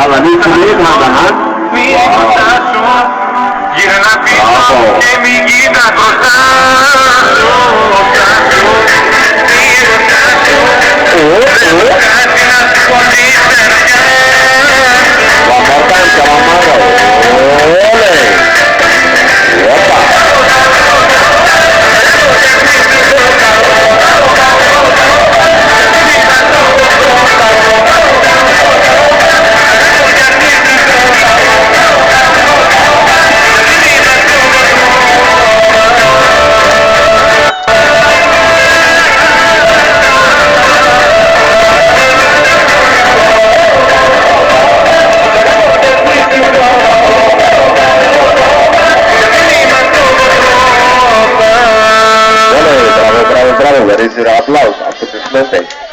Καλά, μην κουνείς να Μη κοντά σου, γύρνα πίσω και μη κοίτα μπροστά σου. Κάτω, γύρω κάτω, δεν κάτι να σου πω τι παιδιά. Βαμάρκα, καμαμάκα, όλε. Όπα. Bravo, bravo, bravo, bravo, bravo, applauso, assolutamente.